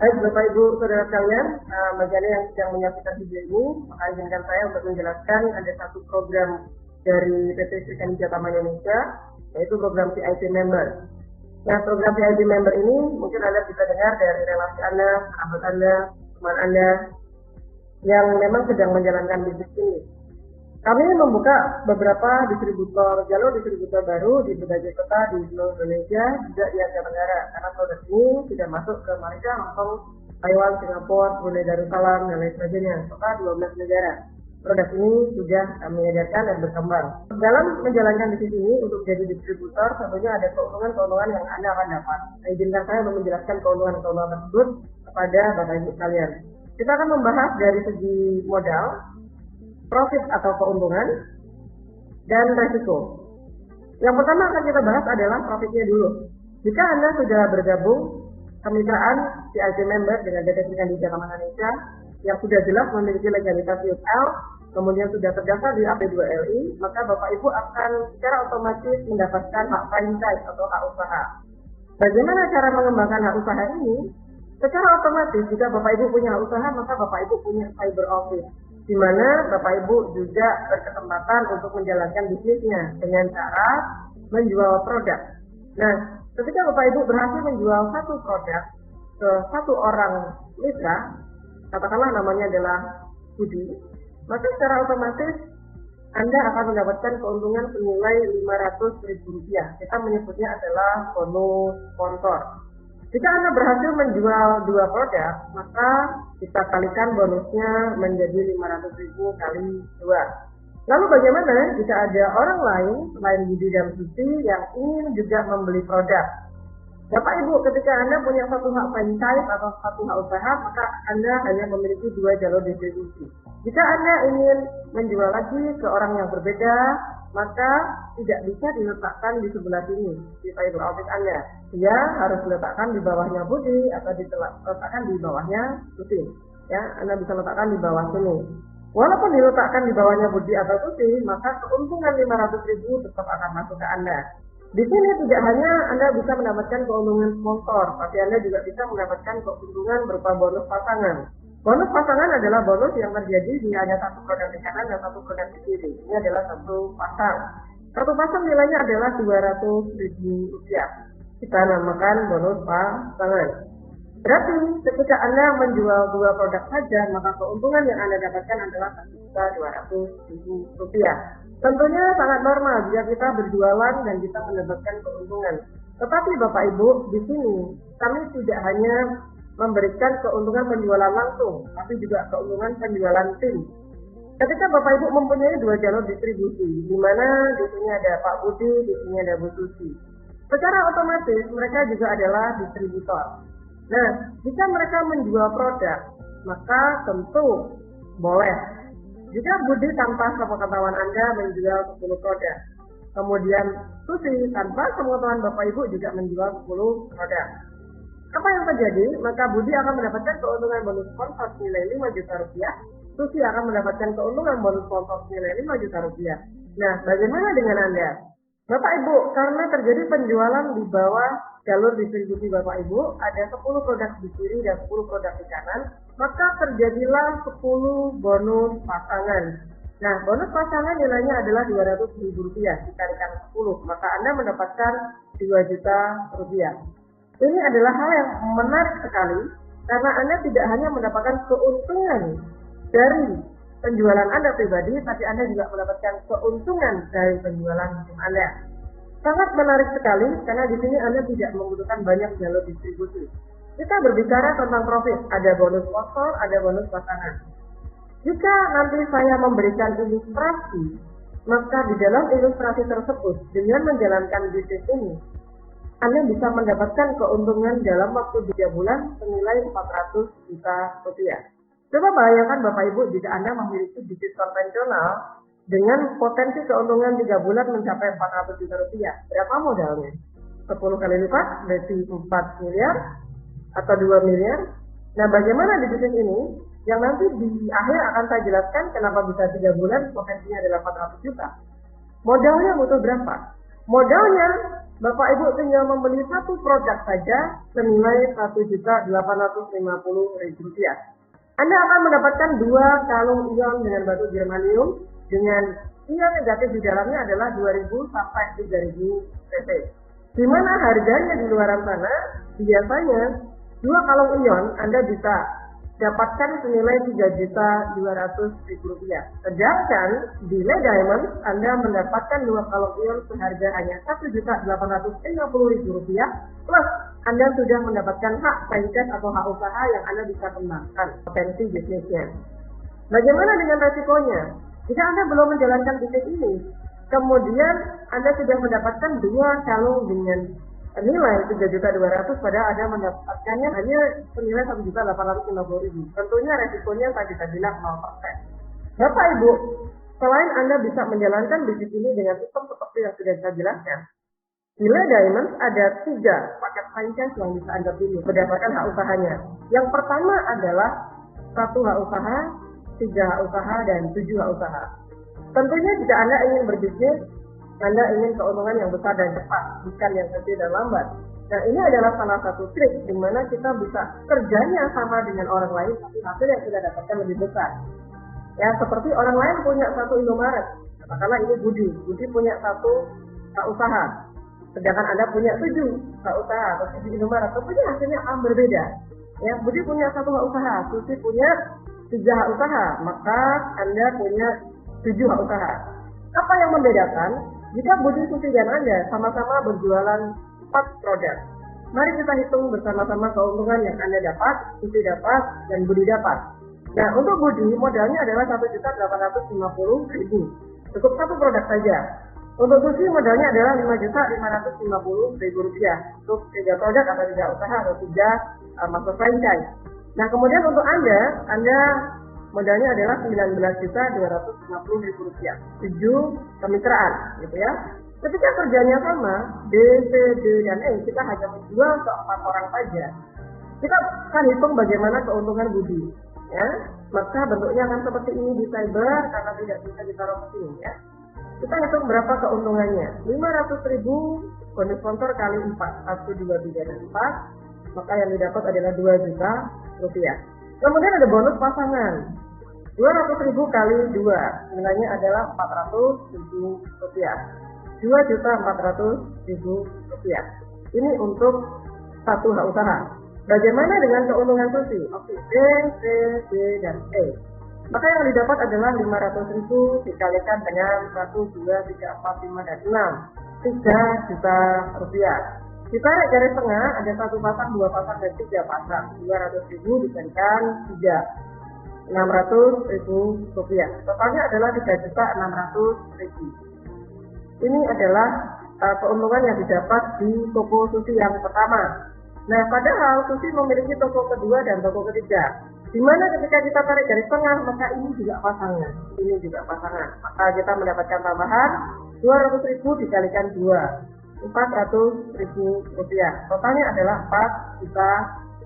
Baik Bapak Ibu Saudara sekalian, bagi Anda yang sedang menyaksikan video ini, maka izinkan saya untuk menjelaskan ada satu program dari PT Sri Kandi Jatama Indonesia, yaitu program VIP Member. Nah, program VIP Member ini mungkin Anda bisa dengar dari relasi Anda, sahabat Anda, teman Anda, yang memang sedang menjalankan bisnis ini. Kami membuka beberapa jalur distributor baru di berbagai kota di seluruh Indonesia, juga di Asia Tenggara, karena produk ini sudah masuk ke Malaysia, Hong Kong, Taiwan, Singapura, Brunei Darussalam, dan lain sebagainya, serta 12 negara. Produk ini sudah kami edarkan dan berkembang. Dalam menjalankan bisnis ini untuk jadi distributor, tentunya ada keuntungan-keuntungan yang Anda akan dapat. Izinkan saya untuk menjelaskan keuntungan-keuntungan tersebut kepada Bapak Ibu sekalian. Kita akan membahas dari segi modal, profit atau keuntungan, dan resiko. Yang pertama akan kita bahas adalah profitnya dulu. Jika Anda sudah bergabung kemitraan VIP Member dengan PT Sri Kandi Jatama Indonesia yang sudah jelas memiliki legalitas UL, kemudian sudah terdaftar di AP2LI, maka Bapak Ibu akan secara otomatis mendapatkan hak franchise atau hak usaha. Bagaimana cara mengembangkan hak usaha ini? Secara otomatis jika Bapak Ibu punya hak usaha, maka Bapak Ibu punya cyber office, di mana Bapak Ibu juga berkesempatan untuk menjalankan bisnisnya dengan cara menjual produk. Nah, ketika Bapak Ibu berhasil menjual satu produk ke satu orang mitra, katakanlah namanya adalah Budi, maka secara otomatis Anda akan mendapatkan keuntungan senilai Rp500.000. Kita menyebutnya adalah bonus sponsor. Jika Anda berhasil menjual 2 produk, maka kita kalikan bonusnya menjadi 500.000 kali 2. Lalu bagaimana jika ada orang lain selain Budi dan Susi yang ingin juga membeli produk? Bapak Ibu, ketika Anda punya satu hak franchise atau satu hak usaha, maka Anda hanya memiliki 2 jalur distribusi. Jika Anda ingin menjual lagi ke orang yang berbeda, maka tidak bisa diletakkan di sebelah sini, di cyber office Anda. Dia harus diletakkan di bawahnya Budi atau diletakkan di bawahnya Susi. Ya, Anda bisa letakkan di bawah sini. Walaupun diletakkan di bawahnya Budi atau Susi, maka keuntungan 500.000 tetap akan masuk ke Anda. Di sini tidak hanya Anda bisa mendapatkan keuntungan sponsor, tapi Anda juga bisa mendapatkan keuntungan berupa bonus pasangan. Bonus pasangan adalah bonus yang terjadi di hanya satu produk di kanan dan satu produk di kiri. Ini adalah satu pasang. Satu pasang nilainya adalah Rp200.000. Kita namakan bonus pasangan. Berarti ketika Anda menjual 2 produk saja, maka keuntungan yang Anda dapatkan adalah Rp1.200.000. Tentunya sangat normal jika kita berjualan dan kita mendapatkan keuntungan. Tetapi Bapak Ibu, di sini kami tidak hanya memberikan keuntungan penjualan langsung, tapi juga keuntungan penjualan tim. Ketika Bapak Ibu mempunyai 2 jalur distribusi, di mana di sini ada Pak Budi, di sini ada Bu Susi. Secara otomatis mereka juga adalah distributor. Nah, jika mereka menjual produk, maka tentu boleh. Jika Budi tanpa sepengetahuan Anda menjual 10 produk, kemudian Susi tanpa sepengetahuan Bapak Ibu juga menjual 10 produk, apa yang terjadi? Maka Budi akan mendapatkan keuntungan bonus sponsor senilai Rp5 juta, Susi akan mendapatkan keuntungan bonus sponsor senilai Rp5 juta. Nah, bagaimana dengan Anda? Bapak Ibu, karena terjadi penjualan di bawah jalur distribusi Bapak Ibu, ada 10 produk di kiri dan 10 produk di kanan, maka terjadilah 10 bonus pasangan. Nah, bonus pasangan nilainya adalah Rp200.000, dikalikan 10, maka Anda mendapatkan Rp2 juta. Ini adalah hal yang menarik sekali, karena Anda tidak hanya mendapatkan keuntungan dari penjualan Anda pribadi, tapi Anda juga mendapatkan keuntungan dari penjualan tim Anda. Sangat menarik sekali, karena di sini Anda tidak membutuhkan banyak jalur distribusi. Kita berbicara tentang profit, ada bonus sponsor, ada bonus pasangan. Jika nanti saya memberikan ilustrasi, maka di dalam ilustrasi tersebut, dengan menjalankan bisnis ini, Anda bisa mendapatkan keuntungan dalam waktu 3 bulan senilai Rp400 juta. Coba bayangkan Bapak Ibu jika Anda memiliki bisnis konvensional dengan potensi keuntungan 3 bulan mencapai Rp400 juta. Berapa modalnya? 10 kali lipat, berarti 4 miliar atau 2 miliar. Nah, bagaimana di bisnis ini? Yang nanti di akhir akan saya jelaskan kenapa bisa 3 bulan potensinya adalah 400 juta. Modalnya butuh berapa? Modalnya Bapak Ibu tinggal membeli satu produk saja senilai Rp1.850.000. Anda akan mendapatkan 2 kalung ion dengan batu germanium dengan ion negatif di dalamnya adalah 2.000 sampai 3.000 pp. Di mana harganya di luaran sana biasanya 2 kalung ion Anda bisa dapatkan senilai Rp3.200.000. Sedangkan di Le Diamond Anda mendapatkan 2 kalung ion seharga hanya Rp1.850.000 plus Anda sudah mendapatkan hak franchise atau hak usaha yang Anda bisa kembangkan potensi bisnisnya. Bagaimana dengan resikonya? Jika Anda belum menjalankan bisnis ini, kemudian Anda sudah mendapatkan 2 kalung dengan nilai Rp3.200.000 padahal Anda mendapatkannya hanya senilai Rp1.850.000. Tentunya resikonya tadi saya bilang 0%. Bapak Ibu, selain Anda bisa menjalankan bisnis ini dengan sistem seperti yang sudah saya jelaskan, di Le Diamond ada 3 paket franchise yang bisa Anda pilih berdasarkan hak usahanya. Yang pertama adalah 1 hak usaha, 3 hak usaha, dan 7 hak usaha. Tentunya jika Anda ingin berbisnis, Anda ingin keuntungan yang besar dan cepat, bukan yang kecil dan lambat. Nah, ini adalah salah satu trik di mana kita bisa kerjanya sama dengan orang lain, tapi hasil yang kita dapatkan lebih besar. Ya, seperti orang lain punya 1 Indomaret, katakanlah ini Budi punya 1 hak usaha, sedangkan Anda punya 7 hak usaha atau 7 Indomaret, tentunya hasilnya akan berbeda. Ya, Budi punya 1 hak usaha, Susi punya 3 hak usaha, maka Anda punya 7 hak usaha. Apa yang membedakan? Jika Budi, Susi, dan Anda sama-sama berjualan 4 produk, mari kita hitung bersama-sama keuntungan yang Anda dapat, Susi dapat, dan Budi dapat. Nah, untuk Budi modalnya adalah Rp1.850.000, cukup 1 produk saja. Untuk Susi modalnya adalah Rp5.550.000, untuk 3 produk atau 3 usaha atau 3 master franchise. Nah, kemudian untuk Anda modalnya adalah Rp19.250.000, 7 kemitraan, gitu ya. Ketika kerjanya sama, B, C, D, dan E, kita hanya menjual ke 4 orang saja. Kita akan hitung bagaimana keuntungan Budi, ya. Maka bentuknya akan seperti ini di cyber karena tidak bisa ditaruh ke sini, ya. Kita hitung berapa keuntungannya. 500.000 bonus sponsor kali 4, 1, 2, 3, dan 4, maka yang didapat adalah Rp2.000.000. Kemudian ada bonus pasangan, 200.000 kali 2, nilainya adalah Rp400.000, Rp2.400.000. Ini untuk 1 hak usaha. Bagaimana dengan keuntungan Susi? Oke, B, C, D, dan E. Maka yang didapat adalah 500.000 dikalikan dengan 1, 2, 3, 4, 5, dan 6, Rp3 juta. Ditarik garis tengah, ada 1 pasang, 2 pasang, dan 3 pasang. 200.000 dikalikan 3, Rp600.000. Totalnya adalah Rp3.600.000. Ini adalah keuntungan yang didapat di toko Susi yang pertama. Nah, padahal Susi memiliki toko kedua dan toko ketiga, di mana ketika kita tarik garis tengah, maka ini juga pasangan. Maka kita mendapatkan tambahan 200.000 dikalikan 2, Rp400.000. Totalnya adalah Rp4 juta.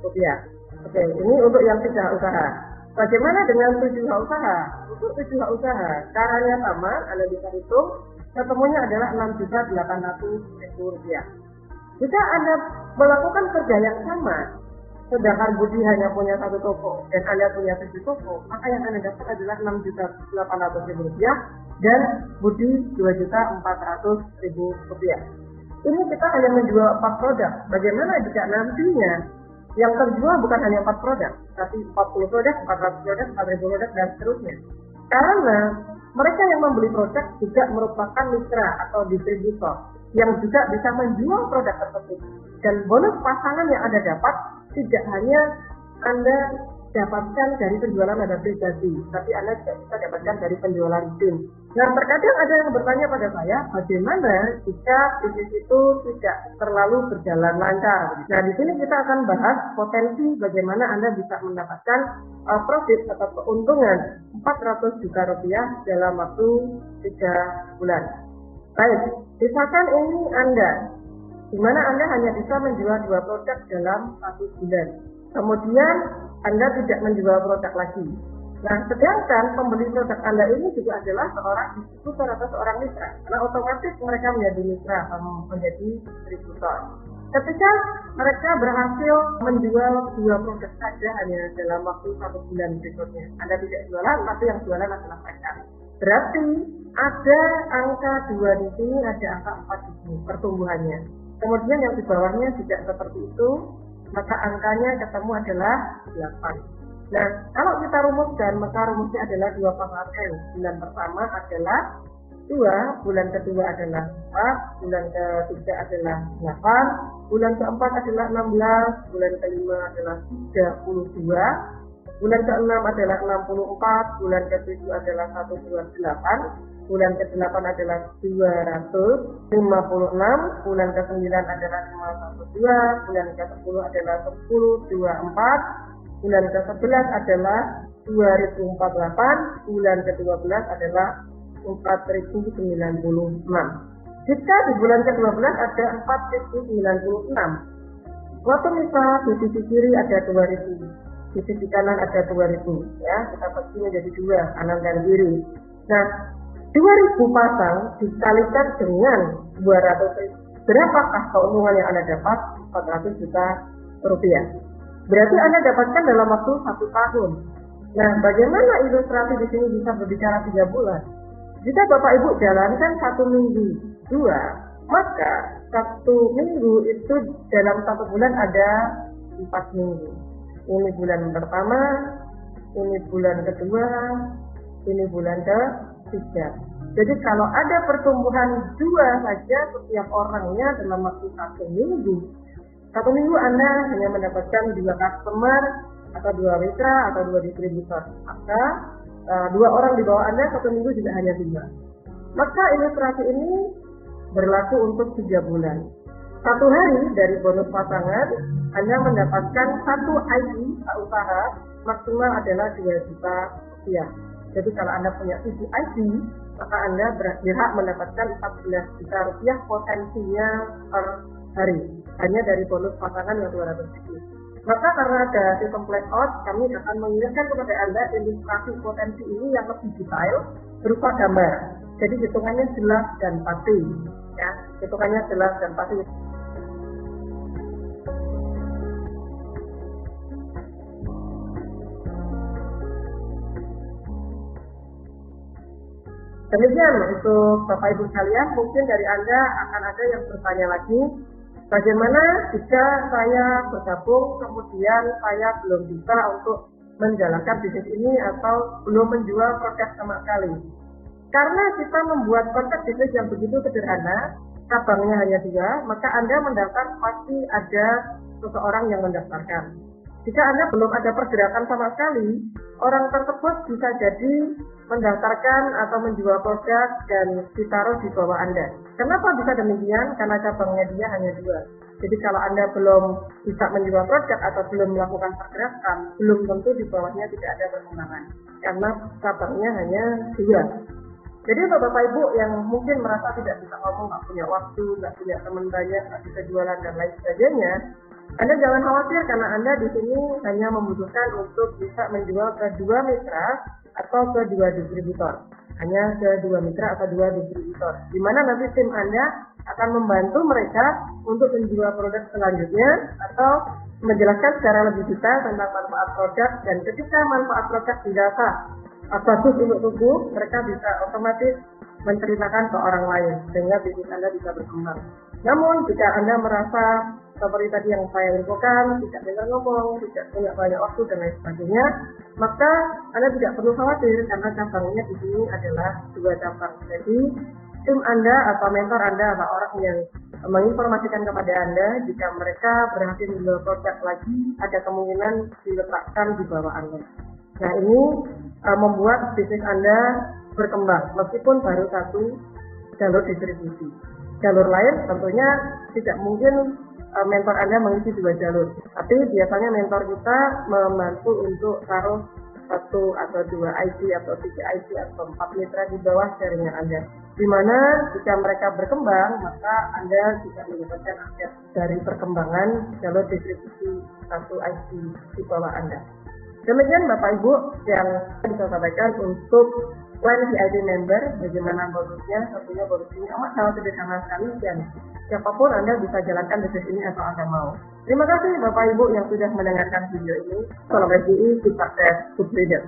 Oke, ini untuk yang 3 usaha. Bagaimana dengan 7 hak usaha? Untuk 7 hak usaha, caranya sama, Anda bisa hitung, ketemunya adalah Rp6.800.000. Jika Anda melakukan kerja yang sama, sedangkan Budi hanya punya 1 toko dan Anda punya 7 toko, maka yang Anda dapat adalah Rp6.800.000 dan Budi Rp2.400.000. Ini kita hanya menjual 4 produk. Bagaimana jika nantinya yang terjual bukan hanya 4 produk, tapi 40 produk, 400 produk, 4.000 produk, dan seterusnya? Karena mereka yang membeli produk juga merupakan mitra atau distributor yang juga bisa menjual produk tersebut. Dan bonus pasangan yang Anda dapat tidak hanya Anda dapatkan dari penjualan Anda pribadi, tapi Anda juga bisa dapatkan dari penjualan tim. Nah, terkadang ada yang bertanya pada saya, bagaimana jika bisnis itu tidak terlalu berjalan lancar? Nah, di sini kita akan bahas potensi bagaimana Anda bisa mendapatkan profit atau keuntungan Rp400 juta dalam waktu 3 bulan. Baik, misalkan ini Anda, di mana Anda hanya bisa menjual 2 produk dalam 1 bulan. Kemudian Anda tidak menjual produk lagi. Nah, sedangkan pembeli produk Anda ini juga adalah seorang distributor atau seorang mitra. Nah, otomatis mereka menjadi mitra atau menjadi distributor. Ketika mereka berhasil menjual 2 produk saja hanya dalam waktu 1 bulan berikutnya, Anda tidak jualan, tapi yang jualan adalah mereka. Berarti ada angka 2 di sini, ada angka 4 di sini pertumbuhannya. Kemudian yang di bawahnya tidak seperti itu, maka angkanya ketemu adalah 8. Nah, kalau kita rumuskan, maka rumusnya adalah 2 pangkat N. Bulan pertama adalah 2, bulan kedua adalah 4, bulan ketiga adalah 8, bulan keempat adalah 16, bulan kelima adalah 32, bulan keenam adalah 64, bulan ketujuh adalah 128, bulan ke-8 adalah 256, bulan ke-9 adalah 512, bulan ke-10 adalah 1024, bulan ke-11 adalah 2048, bulan ke-12 adalah 4096. Jika di bulan ke-12 ada 4096, waktu misal di sisi kiri ada 2000, di sisi kanan ada 2000, ya kita bagi menjadi 2, kanan dan kiri. Nah, 2000 pasang dikalikan dengan 200.000. Berapakah keuntungan yang Anda dapat? 400 juta rupiah. Berarti Anda dapatkan dalam waktu 1 tahun. Nah, bagaimana ilustrasi di sini bisa berbicara 3 bulan? Jika Bapak Ibu jalankan 1 minggu, 2, maka 1 minggu itu dalam 1 bulan ada 4 minggu. Ini bulan pertama, ini bulan kedua, ini bulan ketiga. Jadi kalau ada pertumbuhan 2 saja setiap orangnya dalam waktu 1 minggu, 1 minggu Anda hanya mendapatkan 2 customer atau 2 mitra atau 2 distributor. Maka 2 orang di bawah Anda 1 minggu juga hanya 2. Maka ilustrasi ini berlaku untuk 3 bulan. 1 hari dari bonus pasangan Anda mendapatkan 1 ID usaha maksimal adalah 2 juta rupiah. Jadi kalau Anda punya 7 ID, maka Anda berhak mendapatkan 14 juta rupiah potensinya per hari. Hanya dari bonus pasangan yang 200.000. Maka karena ada sistem blackout, kami akan mengirimkan kepada Anda ilustrasi potensi ini yang lebih detail berupa gambar. Jadi hitungannya jelas dan pasti. Ya, hitungannya jelas dan pasti. Demikian untuk Bapak Ibu sekalian, mungkin dari Anda akan ada yang bertanya lagi, bagaimana jika saya bergabung kemudian saya belum bisa untuk menjalankan bisnis ini atau belum menjual produk sama sekali. Karena kita membuat konsep bisnis yang begitu sederhana, cabangnya hanya 2, maka Anda mendaftar pasti ada seseorang yang mendaftarkan. Jika Anda belum ada pergerakan sama sekali, orang tersebut bisa jadi mendaftarkan atau menjual produk dan ditaruh di bawah Anda. Kenapa bisa demikian? Karena cabangnya dia hanya 2. Jadi kalau Anda belum bisa menjual produk atau belum melakukan pergerakan, belum tentu di bawahnya tidak ada perkembangan. Karena cabangnya hanya 2. Jadi untuk Bapak Ibu yang mungkin merasa tidak bisa ngomong, nggak punya waktu, nggak punya teman banyak, nggak bisa jualan dan lain sebagainya, Anda jangan khawatir karena Anda di sini hanya membutuhkan untuk bisa menjual ke 2 mitra atau ke 2 distributor. Hanya ke 2 mitra atau 2 distributor. Di mana nanti tim Anda akan membantu mereka untuk menjual produk selanjutnya atau menjelaskan secara lebih detail tentang manfaat produk, dan ketika manfaat produk dirasa bagus untuk tubuh, mereka bisa otomatis menceritakan ke orang lain sehingga bisnis Anda bisa berkembang. Namun jika Anda merasa seperti tadi yang saya infokan, tidak dengar ngomong, tidak punya banyak waktu dan lain sebagainya, maka Anda tidak perlu khawatir karena cabangnya di sini adalah 2 cabang. Jadi tim Anda atau mentor Anda atau orang yang menginformasikan kepada Anda jika mereka berhasil menjual produk lagi, ada kemungkinan diletakkan di bawah Anda. Nah, ini membuat bisnis Anda berkembang meskipun baru 1 jalur distribusi. Jalur lain tentunya tidak mungkin mentor Anda mengisi 2 jalur. Tapi biasanya mentor kita membantu untuk taruh 1 atau 2 IT atau 3 IT atau 4 mitra di bawah jaringan Anda. Di mana jika mereka berkembang, maka Anda bisa mendapatkan akses dari perkembangan jalur distribusi 1 IT di bawah Anda. Demikian Bapak Ibu yang bisa sampaikan untuk plan VIP member, bagaimana bonusnya. Tentunya bonus ini amat sangat sederhana sekali dan siapapun Anda bisa jalankan bisnis ini asal Anda mau. Terima kasih Bapak Ibu yang sudah mendengarkan video ini. Salam SDI, Sukses, Good Freedom.